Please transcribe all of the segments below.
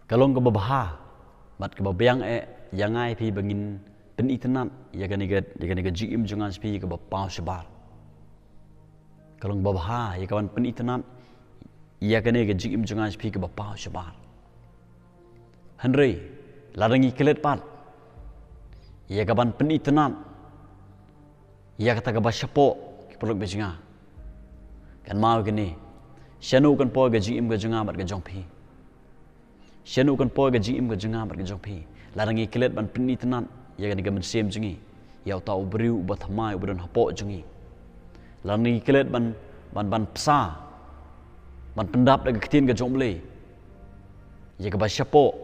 Kalong ke babaha, bat ke babayang yang ai pi bangin pen itenat ya kan iga jim jangan pi ke bapau sebar. Kalong babaha ya kawan pen itenat ya kan iga jim jangan pi ke bapau sebar. Henry larangi kelet pat ya kawan pen itenat ya kata ke basyapo ke peluk bejinga. Kan mau gini, syanu kan po ga jim ga jangan bat ga jong pi. Syanu kan po ga jim ga jangan bat ga jong pi. Larangi kelet ban pen itenat ya kan iga mensem jengi. Ya tau beriu bat hamai ubadon hapo jengi. Larangi kelet ban psa ban pendap daga ketin ga jong beli. Ya ke basyapo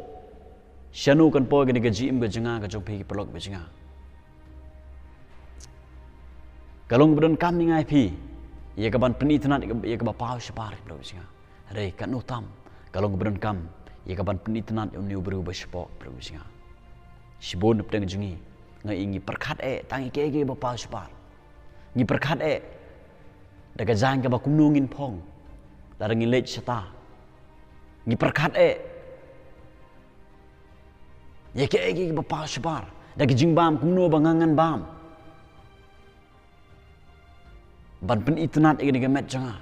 syanu kan po ga jim ga jangan ga jong pi ke peluk bejinga. Kalong bedon kam ni ngai pi ya ke ban penitenat ya ke bapau sebar peluk bejinga. Rei kan utam kalong bedon kam ya ke ban penitenat uni ubru basyapo peluk bejinga. Sibon pedang jengi ngai ingi perkat tangi ke bapau sebar. Ngi perkat daga jang ke bakumnungin pong. Larangi lej seta. Ngi perkat ya ke bapau sebar. Daga jing bam kumno bangangan bam. Ban pen itenat ini gemet janga.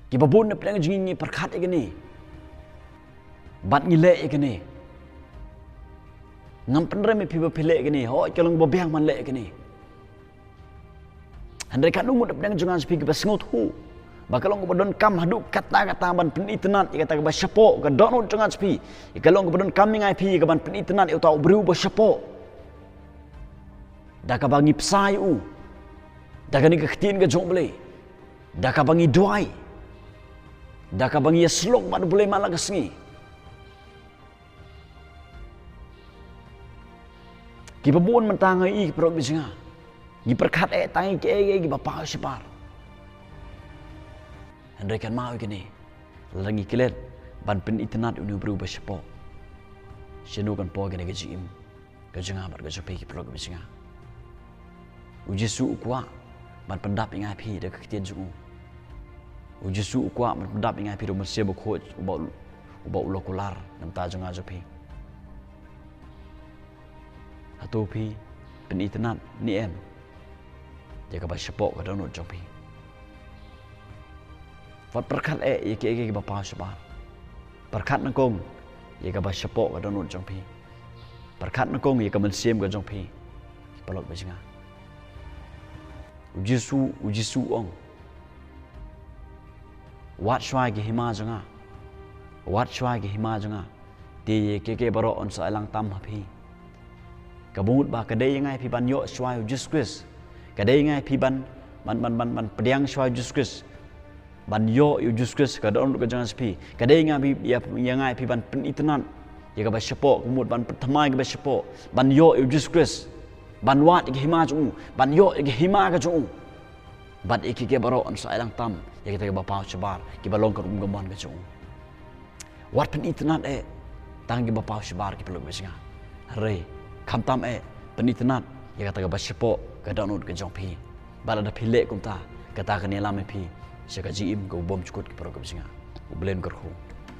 Ki babun ne pedang jingi perkat igini. Bat ngile igini. Ngam penre me piba pile igini. Ho kalong babiang man le igini. Handai kanung mud pedang jangan sepi ke basngut hu. Bakalong badon kam haduk kata-kata ban pen itenat kata ke basyapo ke donut jangan sepi. Kalong badon kam ngai pi ke ban pen itenat tau beriu basyapo. Dah kabangi pesai dah kani keketin ke jong boleh, dah kabangi duai, dah kabangi slok pada boleh malah kesengi. Kita pun mentangai perut bisinga, kita perkat tangi ke bapa separ. Hendak kan mau gini, lagi kilat ban pen itenat uni berubah sepo, senukan po gini kejim, kejenga bar kejepi perut bisinga. Uji su kuat, ban pendap ingai pi dah keketian sungu. Uji su kuat, ban pendap ingai pi rumah siapa coach ubah ulo kular nam tajung aja pi. Atau pi pen itenat ni jaga ba sepok ka donut jong pi. Fat perkat ye ke bapa sebar. Perkat nangkong ye ka ba sepok ka donut jong pi. Perkat nangkong ye ka mensiem ka jong pi. Pelok bejinga. Uji su ong. Wat syai ke hima janga. Wat syai ke hima janga. Di ke baro on sa lang tam hapi. Kabungut ba kadai ngai pi ban yo syai uji squis. Kadai ngai pi ban pediang syai uji squis. Ban yo uji squis ka don ka jangan sepi. Kadai ngai pi ya ngai pi ban pen itenat. Ya ka ba sepo kumut ban pertamai ka ba sepo. Ban yo uji squis. Ban wat ke hima jung, ban yo ke hima ka jung. Ban iki ke baro on sa lang tam, ya kita ke bapa sebar, ki balong ka gamon ka jung. Wat pen itenat tang ke bapa sebar ki peluk besinga. Rei, kam tam pen itenat, ya kata ke basyapo ka download ke jong pi. Bala da pilek kum ta, kata ke nilam pi, sya ka jim ka ubom cukut ki peluk besinga. Ublen kerhu.